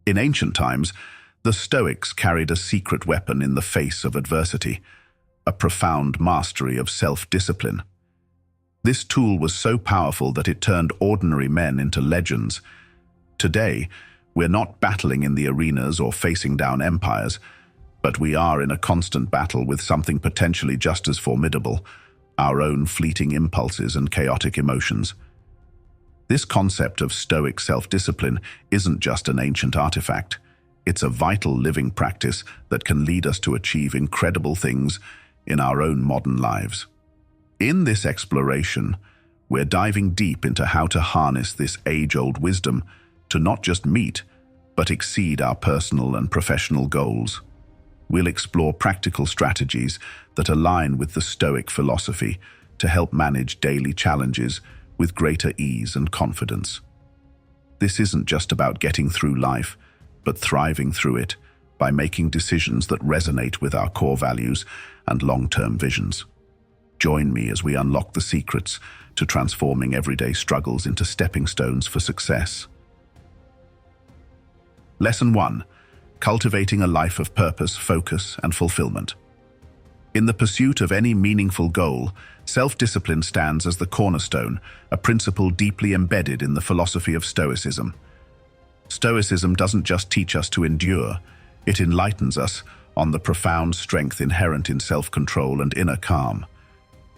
In ancient times, the Stoics carried a secret weapon in the face of adversity, a profound mastery of self-discipline. This tool was so powerful that it turned ordinary men into legends. Today, we're not battling in the arenas or facing down empires, but we are in a constant battle with something potentially just as formidable, our own fleeting impulses and chaotic emotions. This concept of Stoic self-discipline isn't just an ancient artifact. It's a vital living practice that can lead us to achieve incredible things in our own modern lives. In this exploration, we're diving deep into how to harness this age-old wisdom to not just meet, but exceed our personal and professional goals. We'll explore practical strategies that align with the Stoic philosophy to help manage daily challenges with greater ease and confidence. This isn't just about getting through life, but thriving through it by making decisions that resonate with our core values and long-term visions. Join me as we unlock the secrets to transforming everyday struggles into stepping stones for success. Lesson 1. Cultivating a life of purpose, focus, and fulfillment. In the pursuit of any meaningful goal, self-discipline stands as the cornerstone, a principle deeply embedded in the philosophy of Stoicism. Stoicism doesn't just teach us to endure, it enlightens us on the profound strength inherent in self-control and inner calm.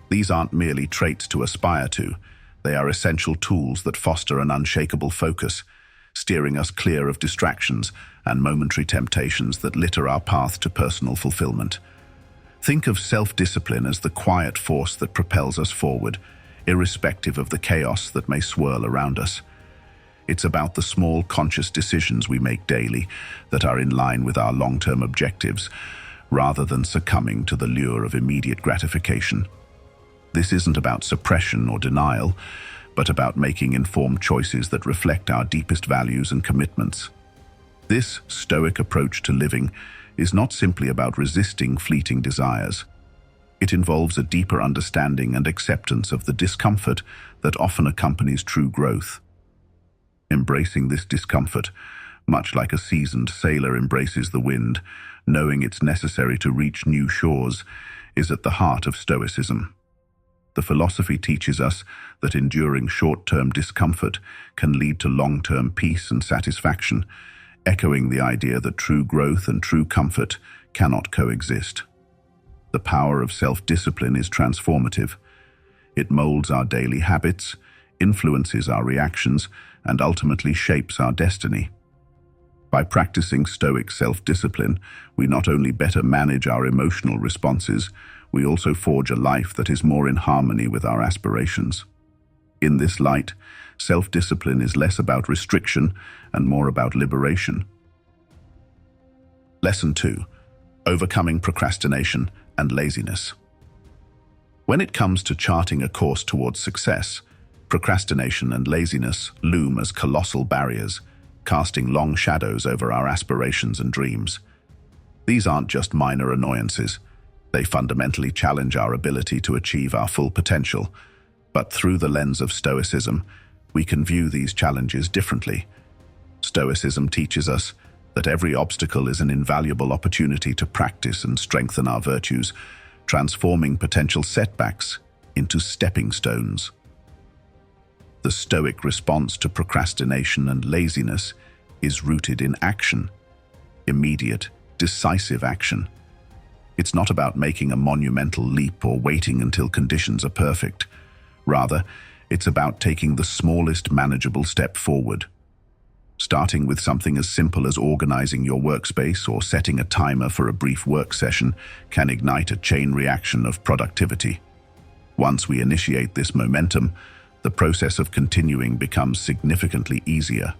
These aren't merely traits to aspire to, they are essential tools that foster an unshakable focus, steering us clear of distractions and momentary temptations that litter our path to personal fulfillment. Think of self-discipline as the quiet force that propels us forward, irrespective of the chaos that may swirl around us. It's about the small, conscious decisions we make daily that are in line with our long-term objectives, rather than succumbing to the lure of immediate gratification. This isn't about suppression or denial, but about making informed choices that reflect our deepest values and commitments. This Stoic approach to living is not simply about resisting fleeting desires. It involves a deeper understanding and acceptance of the discomfort that often accompanies true growth. Embracing this discomfort, much like a seasoned sailor embraces the wind, knowing it's necessary to reach new shores, is at the heart of Stoicism. The philosophy teaches us that enduring short-term discomfort can lead to long-term peace and satisfaction, echoing the idea that true growth and true comfort cannot coexist. The power of self-discipline is transformative. It molds our daily habits, influences our reactions, and ultimately shapes our destiny. By practicing Stoic self-discipline, we not only better manage our emotional responses, we also forge a life that is more in harmony with our aspirations. In this light, self-discipline is less about restriction and more about liberation. Lesson 2. Overcoming procrastination and laziness. When it comes to charting a course towards success, procrastination and laziness loom as colossal barriers, casting long shadows over our aspirations and dreams. These aren't just minor annoyances. They fundamentally challenge our ability to achieve our full potential. But through the lens of Stoicism, we can view these challenges differently. Stoicism teaches us that every obstacle is an invaluable opportunity to practice and strengthen our virtues, transforming potential setbacks into stepping stones. The Stoic response to procrastination and laziness is rooted in action, immediate, decisive action. It's not about making a monumental leap or waiting until conditions are perfect. Rather, it's about taking the smallest manageable step forward. Starting with something as simple as organizing your workspace or setting a timer for a brief work session can ignite a chain reaction of productivity. Once we initiate this momentum, the process of continuing becomes significantly easier.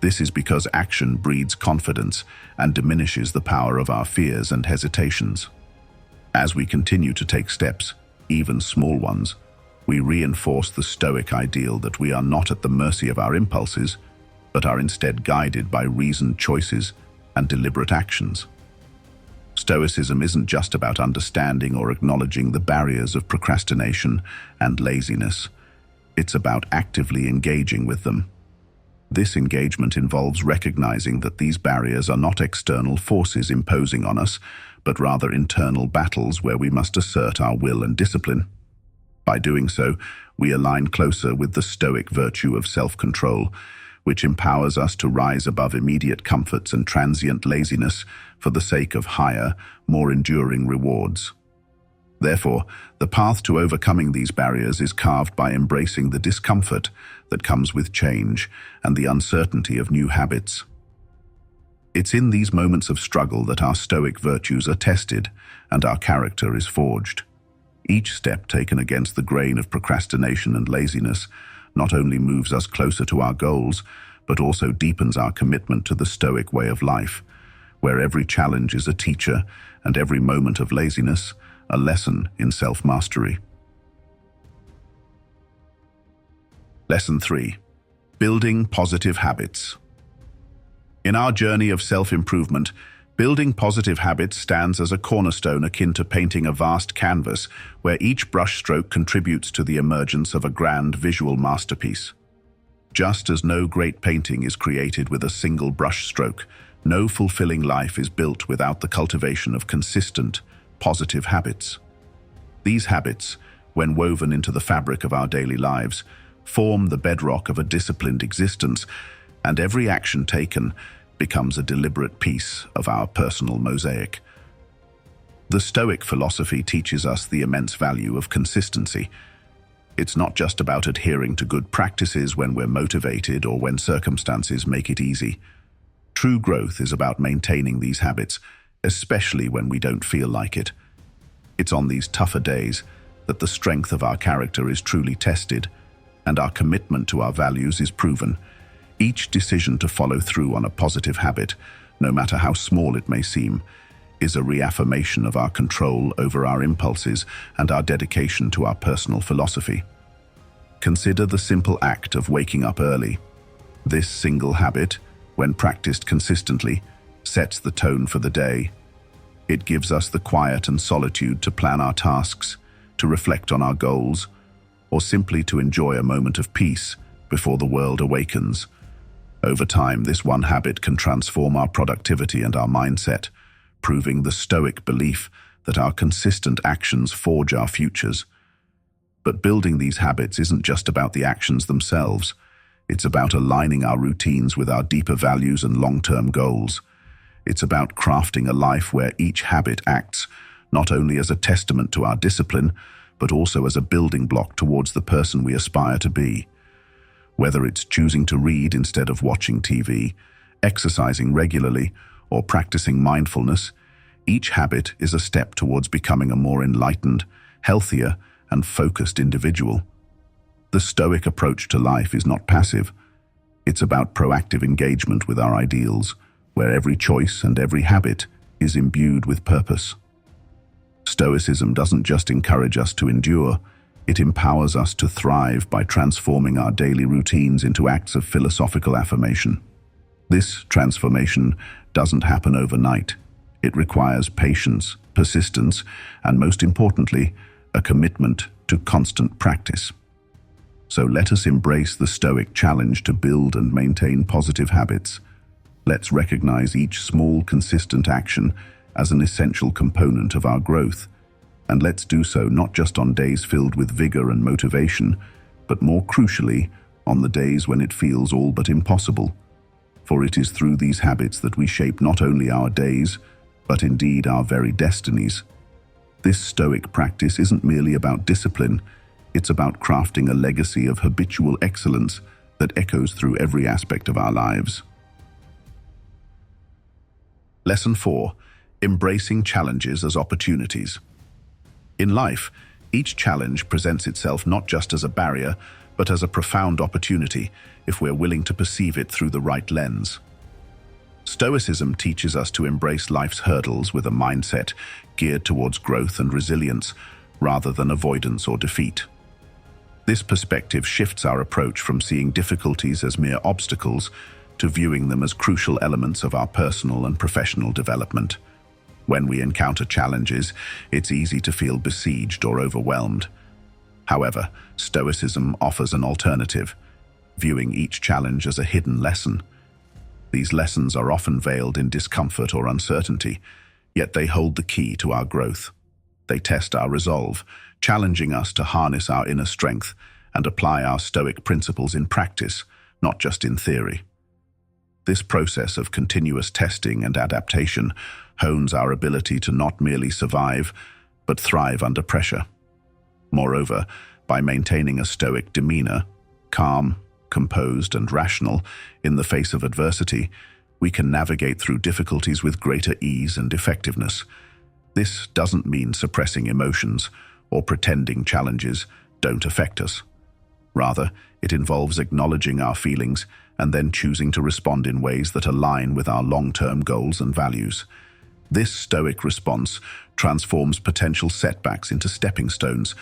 This is because action breeds confidence and diminishes the power of our fears and hesitations. As we continue to take steps, even small ones, we reinforce the Stoic ideal that we are not at the mercy of our impulses, but are instead guided by reasoned choices and deliberate actions. Stoicism isn't just about understanding or acknowledging the barriers of procrastination and laziness. It's about actively engaging with them. This engagement involves recognizing that these barriers are not external forces imposing on us, but rather internal battles where we must assert our will and discipline. By doing so, we align closer with the Stoic virtue of self-control, which empowers us to rise above immediate comforts and transient laziness for the sake of higher, more enduring rewards. Therefore, the path to overcoming these barriers is carved by embracing the discomfort that comes with change and the uncertainty of new habits. It's in these moments of struggle that our Stoic virtues are tested and our character is forged. Each step taken against the grain of procrastination and laziness not only moves us closer to our goals, but also deepens our commitment to the Stoic way of life, where every challenge is a teacher and every moment of laziness a lesson in self-mastery. Lesson 3. Building positive habits. In our journey of self-improvement, building positive habits stands as a cornerstone akin to painting a vast canvas where each brushstroke contributes to the emergence of a grand visual masterpiece. Just as no great painting is created with a single brushstroke, no fulfilling life is built without the cultivation of consistent, positive habits. These habits, when woven into the fabric of our daily lives, form the bedrock of a disciplined existence, and every action taken becomes a deliberate piece of our personal mosaic. The Stoic philosophy teaches us the immense value of consistency. It's not just about adhering to good practices when we're motivated or when circumstances make it easy. True growth is about maintaining these habits, especially when we don't feel like it. It's on these tougher days that the strength of our character is truly tested and our commitment to our values is proven. Each decision to follow through on a positive habit, no matter how small it may seem, is a reaffirmation of our control over our impulses and our dedication to our personal philosophy. Consider the simple act of waking up early. This single habit, when practiced consistently, sets the tone for the day. It gives us the quiet and solitude to plan our tasks, to reflect on our goals, or simply to enjoy a moment of peace before the world awakens. Over time, this one habit can transform our productivity and our mindset, proving the Stoic belief that our consistent actions forge our futures. But building these habits isn't just about the actions themselves. It's about aligning our routines with our deeper values and long-term goals. It's about crafting a life where each habit acts not only as a testament to our discipline, but also as a building block towards the person we aspire to be. Whether it's choosing to read instead of watching TV, exercising regularly, or practicing mindfulness, each habit is a step towards becoming a more enlightened, healthier, and focused individual. The Stoic approach to life is not passive. It's about proactive engagement with our ideals, where every choice and every habit is imbued with purpose. Stoicism doesn't just encourage us to endure, it empowers us to thrive by transforming our daily routines into acts of philosophical affirmation. This transformation doesn't happen overnight. It requires patience, persistence, and most importantly, a commitment to constant practice. So let us embrace the Stoic challenge to build and maintain positive habits. Let's recognize each small, consistent action as an essential component of our growth. And let's do so not just on days filled with vigor and motivation, but more crucially, on the days when it feels all but impossible. For it is through these habits that we shape not only our days, but indeed our very destinies. This Stoic practice isn't merely about discipline, it's about crafting a legacy of habitual excellence that echoes through every aspect of our lives. Lesson 4. Embracing challenges as opportunities. In life, each challenge presents itself not just as a barrier, but as a profound opportunity if we're willing to perceive it through the right lens. Stoicism teaches us to embrace life's hurdles with a mindset geared towards growth and resilience, rather than avoidance or defeat. This perspective shifts our approach from seeing difficulties as mere obstacles to viewing them as crucial elements of our personal and professional development. When we encounter challenges, it's easy to feel besieged or overwhelmed. However, Stoicism offers an alternative. viewing each challenge as a hidden lesson. These lessons are often veiled in discomfort or uncertainty, yet they hold the key to our growth. They test our resolve, challenging us to harness our inner strength and apply our Stoic principles in practice, not just in theory. This process of continuous testing and adaptation hones our ability to not merely survive, but thrive under pressure. Moreover, by maintaining a Stoic demeanor, calm, composed, and rational in the face of adversity, we can navigate through difficulties with greater ease and effectiveness. This doesn't mean suppressing emotions or pretending challenges don't affect us. Rather, it involves acknowledging our feelings and then choosing to respond in ways that align with our long-term goals and values. This Stoic response transforms potential setbacks into stepping stones,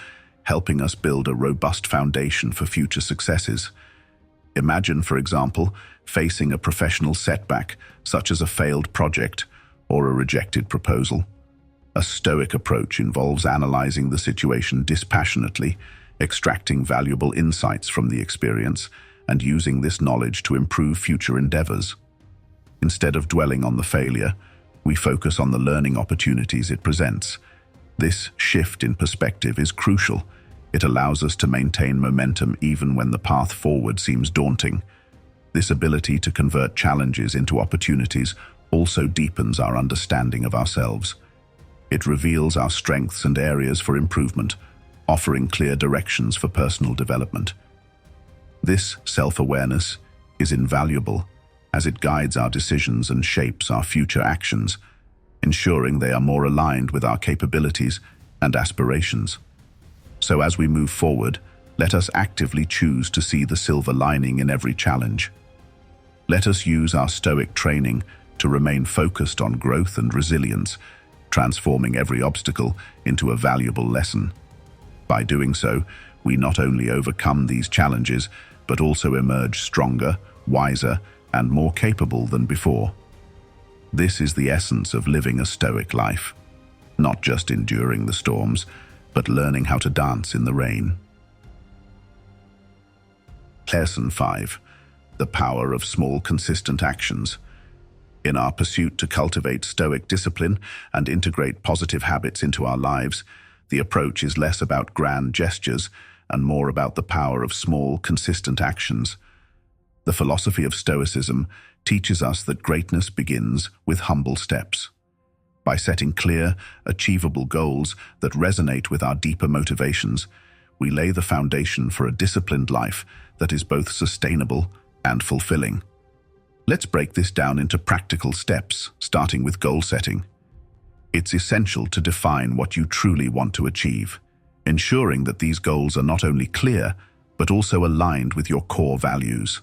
helping us build a robust foundation for future successes. Imagine, for example, facing a professional setback, such as a failed project or a rejected proposal. A Stoic approach involves analyzing the situation dispassionately, extracting valuable insights from the experience, and using this knowledge to improve future endeavors. Instead of dwelling on the failure, we focus on the learning opportunities it presents. This shift in perspective is crucial. It allows us to maintain momentum even when the path forward seems daunting. This ability to convert challenges into opportunities also deepens our understanding of ourselves. It reveals our strengths and areas for improvement, offering clear directions for personal development. This self-awareness is invaluable as it guides our decisions and shapes our future actions, ensuring they are more aligned with our capabilities and aspirations. So as we move forward, let us actively choose to see the silver lining in every challenge. Let us use our Stoic training to remain focused on growth and resilience, transforming every obstacle into a valuable lesson. By doing so, we not only overcome these challenges, but also emerge stronger, wiser, and more capable than before. This is the essence of living a Stoic life, not just enduring the storms, but learning how to dance in the rain. Lesson 5. The power of small, consistent actions. In our pursuit to cultivate Stoic discipline and integrate positive habits into our lives, the approach is less about grand gestures and more about the power of small, consistent actions. The philosophy of Stoicism teaches us that greatness begins with humble steps. By setting clear, achievable goals that resonate with our deeper motivations, we lay the foundation for a disciplined life that is both sustainable and fulfilling. Let's break this down into practical steps, starting with goal setting. It's essential to define what you truly want to achieve, ensuring that these goals are not only clear, but also aligned with your core values.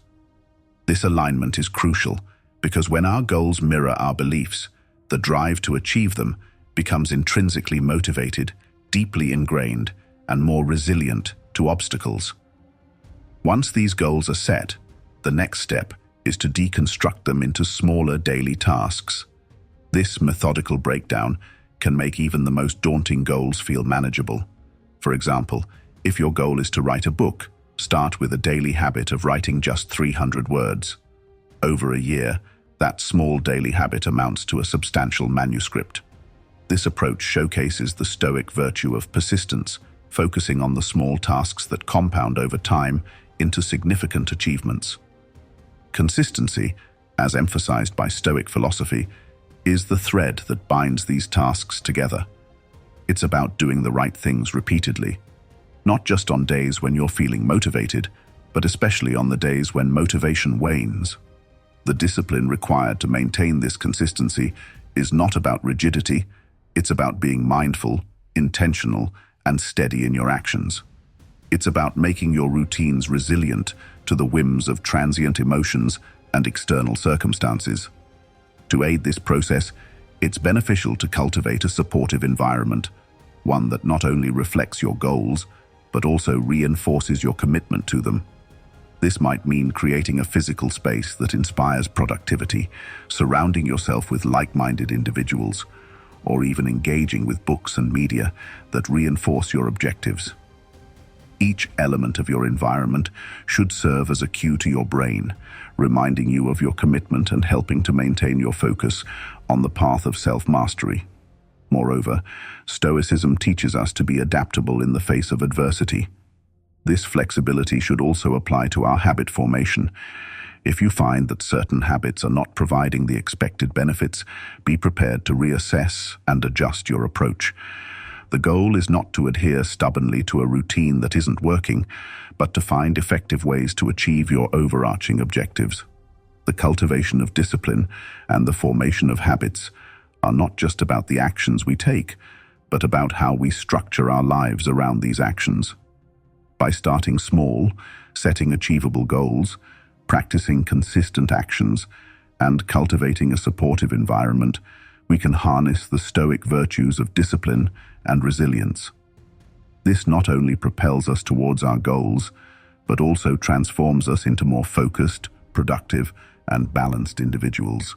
This alignment is crucial because when our goals mirror our beliefs, the drive to achieve them becomes intrinsically motivated, deeply ingrained, and more resilient to obstacles. Once these goals are set, the next step is to deconstruct them into smaller daily tasks. This methodical breakdown can make even the most daunting goals feel manageable. For example, if your goal is to write a book, start with a daily habit of writing just 300 words. Over a year, that small daily habit amounts to a substantial manuscript. This approach showcases the Stoic virtue of persistence, focusing on the small tasks that compound over time into significant achievements. Consistency, as emphasized by Stoic philosophy, is the thread that binds these tasks together. It's about doing the right things repeatedly, not just on days when you're feeling motivated, but especially on the days when motivation wanes. The discipline required to maintain this consistency is not about rigidity, it's about being mindful, intentional, and steady in your actions. It's about making your routines resilient to the whims of transient emotions and external circumstances. To aid this process, it's beneficial to cultivate a supportive environment, one that not only reflects your goals, but also reinforces your commitment to them. This might mean creating a physical space that inspires productivity, surrounding yourself with like-minded individuals, or even engaging with books and media that reinforce your objectives. Each element of your environment should serve as a cue to your brain, reminding you of your commitment and helping to maintain your focus on the path of self-mastery. Moreover, Stoicism teaches us to be adaptable in the face of adversity. This flexibility should also apply to our habit formation. If you find that certain habits are not providing the expected benefits, be prepared to reassess and adjust your approach. The goal is not to adhere stubbornly to a routine that isn't working, but to find effective ways to achieve your overarching objectives. The cultivation of discipline and the formation of habits are not just about the actions we take, but about how we structure our lives around these actions. By starting small, setting achievable goals, practicing consistent actions, and cultivating a supportive environment, we can harness the Stoic virtues of discipline and resilience. This not only propels us towards our goals, but also transforms us into more focused, productive, and balanced individuals.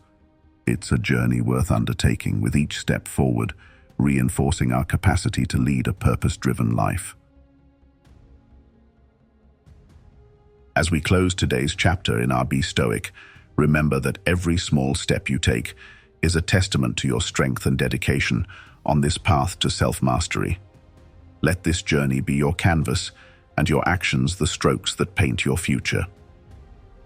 It's a journey worth undertaking, with each step forward reinforcing our capacity to lead a purpose-driven life. As we close today's chapter in our Be Stoic, remember that every small step you take is a testament to your strength and dedication on this path to self-mastery. Let this journey be your canvas and your actions the strokes that paint your future.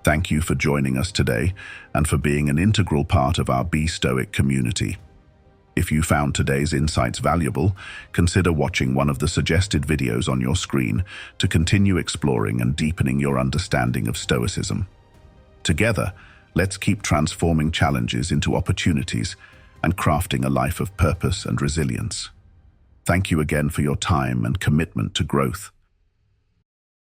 Thank you for joining us today and for being an integral part of our Be Stoic community. If you found today's insights valuable, consider watching one of the suggested videos on your screen to continue exploring and deepening your understanding of Stoicism. Together, let's keep transforming challenges into opportunities and crafting a life of purpose and resilience. Thank you again for your time and commitment to growth.